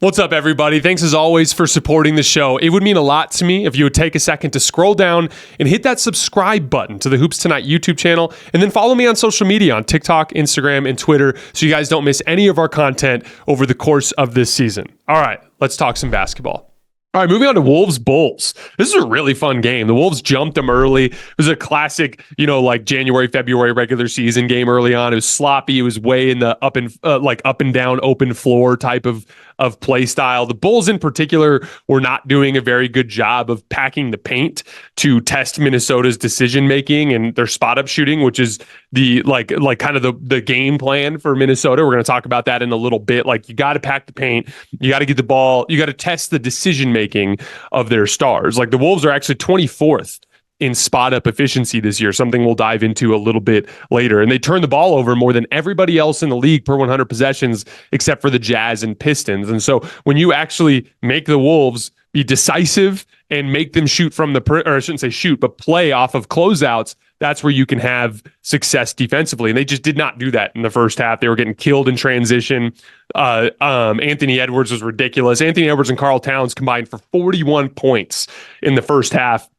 What's up, everybody? Thanks as always for supporting the show. It would mean a lot to me if you would take a second to scroll down and hit that subscribe button to the Hoops Tonight YouTube channel, and then follow me on social media on TikTok, Instagram, and Twitter so you guys don't miss any of our content over the course of this season. All right, let's talk some basketball. All right, moving on to Wolves-Bulls. This is a really fun game. The Wolves jumped them early. It was a classic, like January, February regular season game early on. It was sloppy. It was way in the up and down open floor type of play style. The Bulls in particular were not doing a very good job of packing the paint to test Minnesota's decision making and their spot up shooting, which is the kind of the game plan for Minnesota. We're going to talk about that in a little bit. Like, you got to pack the paint, you got to get the ball, you got to test the decision making of their stars. Like, the Wolves are actually 24th in spot up efficiency this year, something we'll dive into a little bit later. And they turn the ball over more than everybody else in the league per 100 possessions, except for the Jazz and Pistons. And so when you actually make the Wolves be decisive and make them shoot from or I shouldn't say shoot, but play off of closeouts, that's where you can have success defensively. And they just did not do that in the first half. They were getting killed in transition. Anthony Edwards was ridiculous. Anthony Edwards and Karl Towns combined for 41 points in the first half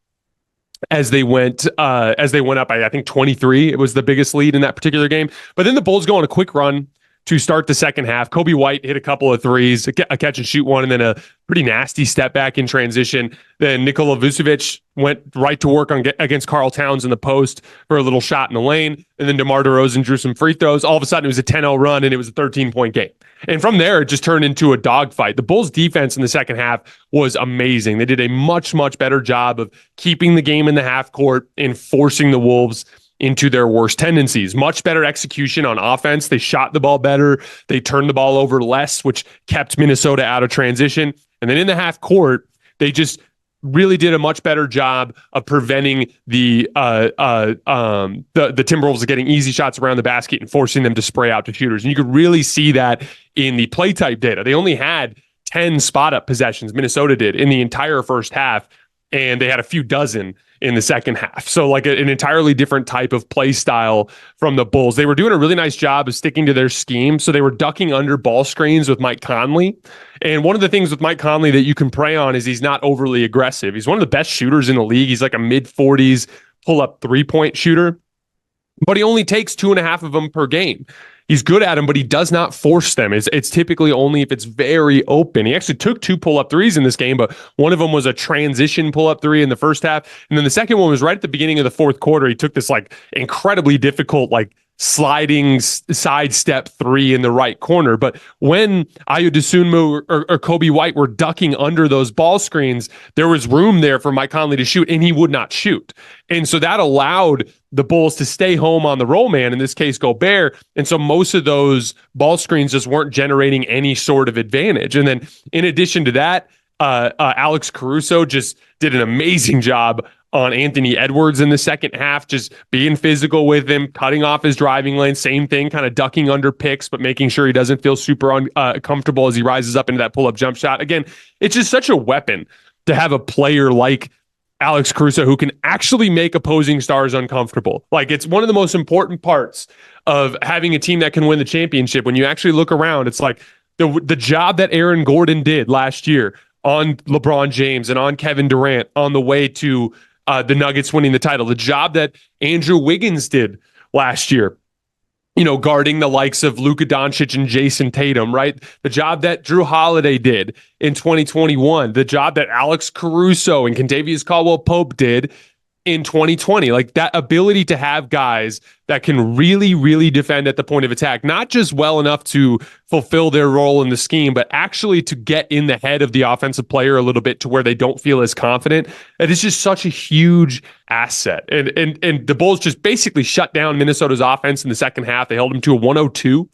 as they went up by, I think, 23. It was the biggest lead in that particular game. But then the Bulls go on a quick run to start the second half. Kobe White hit a couple of threes, a catch and shoot one, and then a pretty nasty step back in transition. Then Nikola Vucevic went right to work against Karl Towns in the post for a little shot in the lane. And then DeMar DeRozan drew some free throws. All of a sudden, it was a 10-0 run, and it was a 13-point game. And from there, it just turned into a dogfight. The Bulls' defense in the second half was amazing. They did a much, much better job of keeping the game in the half court and forcing the Wolves into their worst tendencies. Much better execution on offense. They shot the ball better. They turned the ball over less, which kept Minnesota out of transition. And then in the half court, they just really did a much better job of preventing the Timberwolves getting easy shots around the basket and forcing them to spray out to shooters. And you could really see that in the play type data. They only had 10 spot up possessions, Minnesota did, in the entire first half, and they had a few dozen in the second half. So like an entirely different type of play style from the Bulls. They were doing a really nice job of sticking to their scheme. So they were ducking under ball screens with Mike Conley. And one of the things with Mike Conley that you can prey on is he's not overly aggressive. He's one of the best shooters in the league. He's like a mid-40s pull-up three-point shooter, but he only takes 2.5 of them per game. He's good at them, but he does not force them. It's typically only if it's very open. He actually took 2 pull-up threes in this game, but one of them was a transition pull-up three in the first half. And then the second one was right at the beginning of the fourth quarter. He took this incredibly difficult, sliding sidestep three in the right corner. But when Ayo Dosunmu or Kobe White were ducking under those ball screens, there was room there for Mike Conley to shoot, and he would not shoot. And so that allowed the Bulls to stay home on the roll man, in this case, Gobert. And so most of those ball screens just weren't generating any sort of advantage. And then in addition to that, Alex Caruso just did an amazing job on Anthony Edwards in the second half, just being physical with him, cutting off his driving lane, same thing, kind of ducking under picks, but making sure he doesn't feel super comfortable as he rises up into that pull-up jump shot. Again, it's just such a weapon to have a player like Alex Caruso who can actually make opposing stars uncomfortable. It's one of the most important parts of having a team that can win the championship. When you actually look around, it's like the job that Aaron Gordon did last year on LeBron James and on Kevin Durant on the way to the Nuggets winning the title, the job that Andrew Wiggins did last year, guarding the likes of Luka Doncic and Jason Tatum, right? The job that Drew Holiday did in 2021, the job that Alex Caruso and Kentavious Caldwell-Pope did in 2020, that ability to have guys that can really, really defend at the point of attack, not just well enough to fulfill their role in the scheme, but actually to get in the head of the offensive player a little bit to where they don't feel as confident. It is just such a huge asset. And the Bulls just basically shut down Minnesota's offense in the second half. They held them to a 102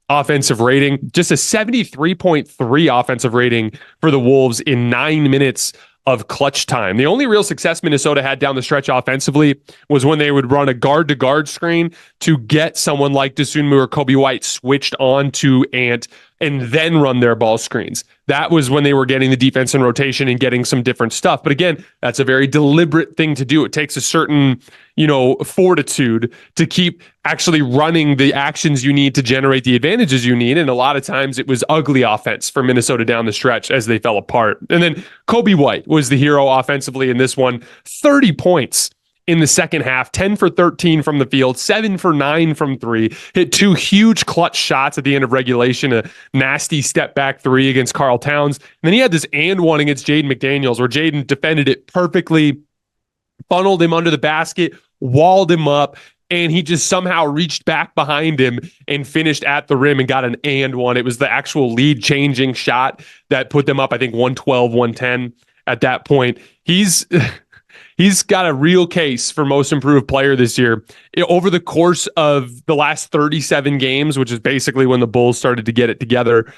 offensive rating, just a 73.3 offensive rating for the Wolves in 9 minutes of clutch time. The only real success Minnesota had down the stretch offensively was when they would run a guard-to-guard screen to get someone like Dosunmu or Kobe White switched on to Ant and then run their ball screens. That was when they were getting the defense in rotation and getting some different stuff. But again, that's a very deliberate thing to do. It takes a certain, fortitude to keep actually running the actions you need to generate the advantages you need. And a lot of times it was ugly offense for Minnesota down the stretch as they fell apart. And then Kobe White was the hero offensively in this one. 30 points in the second half, 10 for 13 from the field, 7 for 9 from three, hit 2 huge clutch shots at the end of regulation, a nasty step back 3 against Karl Towns. And then he had this and one against Jaden McDaniels where Jaden defended it perfectly, funneled him under the basket, walled him up, and he just somehow reached back behind him and finished at the rim and got an and one. It was the actual lead changing shot that put them up, I think 112, 110 at that point. He's got a real case for most improved player this year. Over the course of the last 37 games, which is basically when the Bulls started to get it together,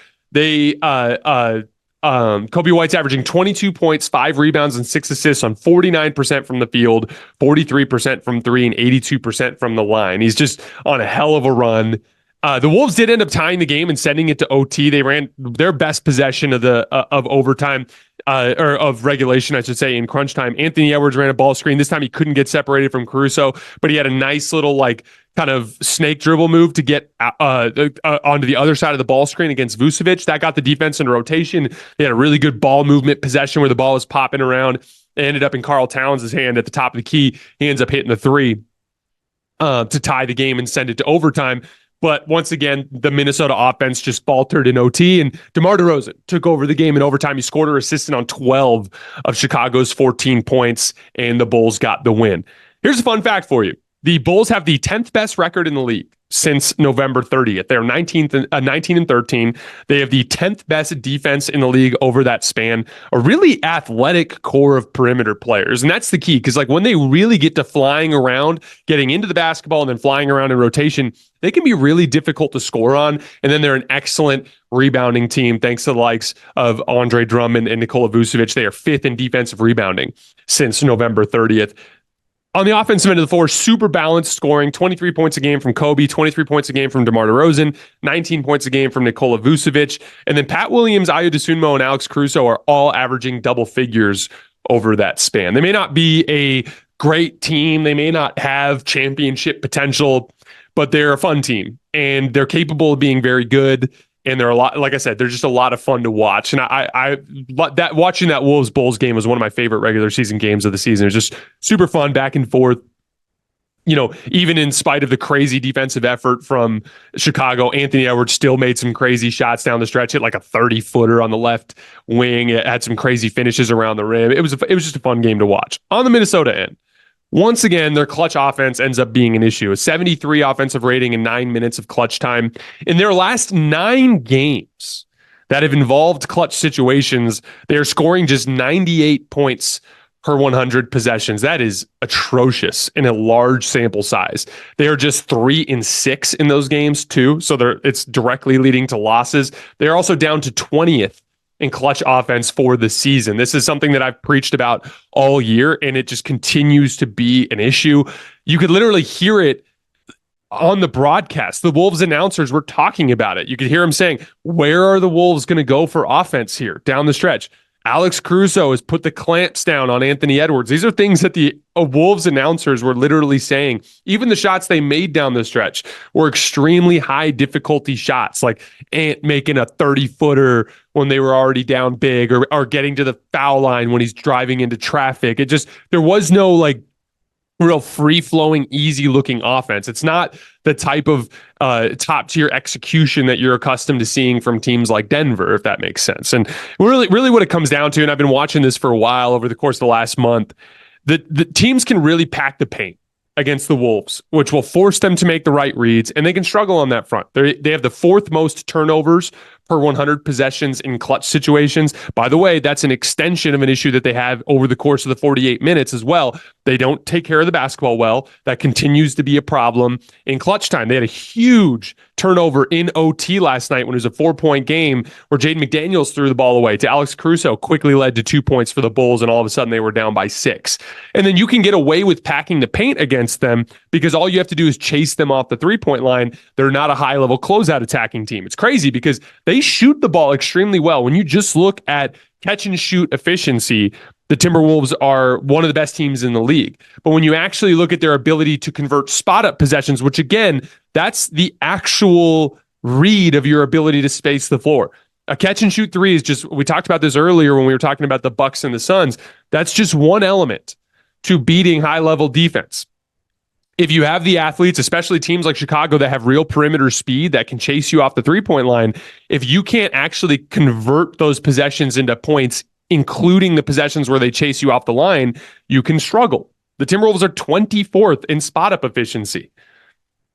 Kobe White's averaging 22 points, 5 rebounds, and 6 assists on 49% from the field, 43% from three, and 82% from the line. He's just on a hell of a run. The Wolves did end up tying the game and sending it to OT. They ran their best possession of overtime, or of regulation, I should say, in crunch time. Anthony Edwards ran a ball screen. This time he couldn't get separated from Caruso, but he had a nice little kind of snake dribble move to get onto the other side of the ball screen against Vucevic. That got the defense into rotation. They had a really good ball movement possession where the ball was popping around. It ended up in Karl Towns' hand at the top of the key. He ends up hitting the 3 to tie the game and send it to overtime. But once again, the Minnesota offense just faltered in OT, and DeMar DeRozan took over the game in overtime. He scored or assisted on 12 of Chicago's 14 points, and the Bulls got the win. Here's a fun fact for you. The Bulls have the 10th best record in the league since November 30th. They're 19 and 13. They have the 10th best defense in the league over that span. A really athletic core of perimeter players. And that's the key, because when they really get to flying around, getting into the basketball and then flying around in rotation, they can be really difficult to score on. And then they're an excellent rebounding team, thanks to the likes of Andre Drummond and Nikola Vucevic. They are 5th in defensive rebounding since November 30th. On the offensive end of the floor, super balanced scoring, 23 points a game from Kobe, 23 points a game from DeMar DeRozan, 19 points a game from Nikola Vucevic. And then Pat Williams, Ayo Dosunmu, and Alex Caruso are all averaging double figures over that span. They may not be a great team. They may not have championship potential, but they're a fun team, and they're capable of being very good. And they're a lot, like I said, they're just a lot of fun to watch. And watching that Wolves Bulls game was one of my favorite regular season games of the season. It was just super fun, back and forth. Even in spite of the crazy defensive effort from Chicago, Anthony Edwards still made some crazy shots down the stretch. Hit a 30-footer on the left wing. It had some crazy finishes around the rim. It was just a fun game to watch. On the Minnesota end, once again, their clutch offense ends up being an issue. A 73 offensive rating in 9 minutes of clutch time. In their last 9 games that have involved clutch situations, they are scoring just 98 points per 100 possessions. That is atrocious in a large sample size. They are just 3-6 in those games too, so it's directly leading to losses. They're also down to 20th in clutch offense for the season. This is something that I've preached about all year, and it just continues to be an issue. You could literally hear it on the broadcast. The Wolves announcers were talking about it. You could hear them saying, where are the Wolves going to go for offense here down the stretch? Alex Caruso has put the clamps down on Anthony Edwards. These are things that the Wolves announcers were literally saying. Even the shots they made down the stretch were extremely high difficulty shots, like Ant making a 30-footer when they were already down big, or getting to the foul line when he's driving into traffic. There was no real free-flowing, easy-looking offense. It's not the type of top-tier execution that you're accustomed to seeing from teams like Denver, if that makes sense. And really what it comes down to, and I've been watching this for a while over the course of the last month, the teams can really pack the paint against the Wolves, which will force them to make the right reads, and they can struggle on that front. They have the 4th most turnovers per 100 possessions in clutch situations. By the way, that's an extension of an issue that they have over the course of the 48 minutes as well. They don't take care of the basketball well. That continues to be a problem in clutch time. They had a huge turnover in OT last night when it was a 4-point game where Jaden McDaniels threw the ball away to Alex Caruso, quickly led to 2 points for the Bulls, and all of a sudden they were down by 6. And then you can get away with packing the paint against them because all you have to do is chase them off the three-point line. They're not a high-level closeout attacking team. It's crazy because they shoot the ball extremely well. When you just look at catch and shoot efficiency, the Timberwolves are one of the best teams in the league. But when you actually look at their ability to convert spot-up possessions, which again, that's the actual read of your ability to space the floor. A catch and shoot three is just, we talked about this earlier when we were talking about the Bucks and the Suns. That's just one element to beating high-level defense. If you have the athletes, especially teams like Chicago that have real perimeter speed that can chase you off the three-point line, if you can't actually convert those possessions into points, including the possessions where they chase you off the line, you can struggle. The Timberwolves are 24th in spot-up efficiency.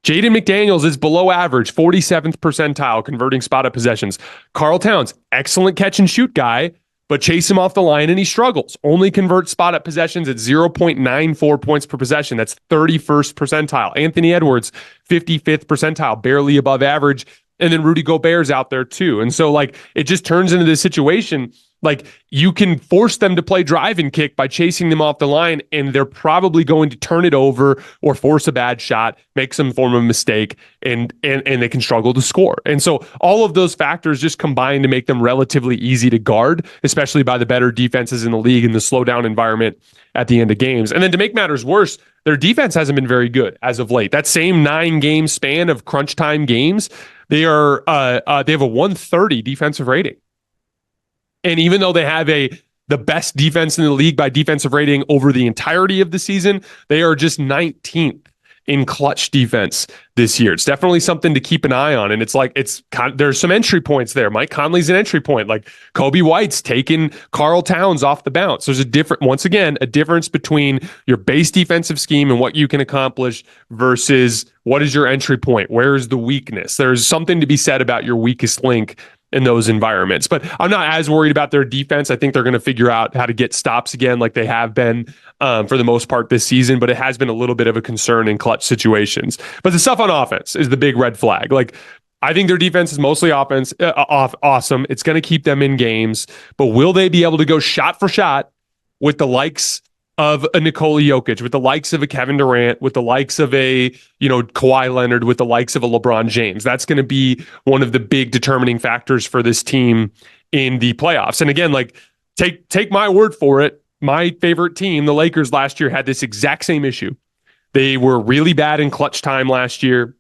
Jaden McDaniels is below average, 47th percentile converting spot-up possessions. Karl Towns, excellent catch-and-shoot guy, but chase him off the line and he struggles. Only converts spot-up possessions at 0.94 points per possession. That's 31st percentile. Anthony Edwards, 55th percentile, barely above average. And then Rudy Gobert's out there too. And so like it just turns into this situation like you can force them to play drive and kick by chasing them off the line, and they're probably going to turn it over or force a bad shot, make some form of mistake, and they can struggle to score. And so all of those factors just combine to make them relatively easy to guard, especially by the better defenses in the league in the slowdown environment at the end of games. And then to make matters worse, their defense hasn't been very good as of late. That same 9-game span of crunch time games, they have a 130 defensive rating. And even though they have the best defense in the league by defensive rating over the entirety of the season, they are just 19th in clutch defense this year. It's definitely something to keep an eye on. And it's like, there's some entry points there. Mike Conley's an entry point. Like Kobe White's taking Karl Towns off the bounce. There's a difference between your base defensive scheme and what you can accomplish versus what is your entry point? Where is the weakness? There's something to be said about your weakest link in those environments. But I'm not as worried about their defense. I think they're going to figure out how to get stops again like they have been for the most part this season, but it has been a little bit of a concern in clutch situations. But the stuff on offense is the big red flag. Like, I think their defense is mostly awesome. It's going to keep them in games, but will they be able to go shot for shot with the likes of a Nikola Jokic, with the likes of a Kevin Durant, with the likes of a, Kawhi Leonard, with the likes of a LeBron James? That's going to be one of the big determining factors for this team in the playoffs. And again, like take my word for it. My favorite team, the Lakers last year, had this exact same issue. They were really bad in clutch time last year.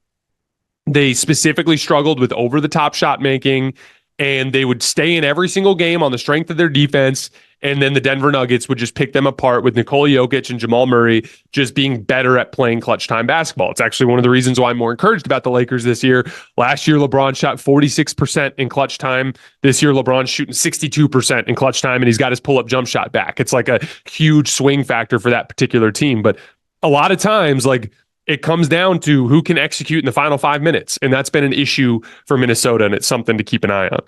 They specifically struggled with over-the-top shot making, and they would stay in every single game on the strength of their defense. And then the Denver Nuggets would just pick them apart with Nikola Jokic and Jamal Murray just being better at playing clutch time basketball. It's actually one of the reasons why I'm more encouraged about the Lakers this year. Last year, LeBron shot 46% in clutch time. This year, LeBron's shooting 62% in clutch time, and he's got his pull-up jump shot back. It's like a huge swing factor for that particular team. But a lot of times, like, it comes down to who can execute in the final 5 minutes. And that's been an issue for Minnesota, and it's something to keep an eye on.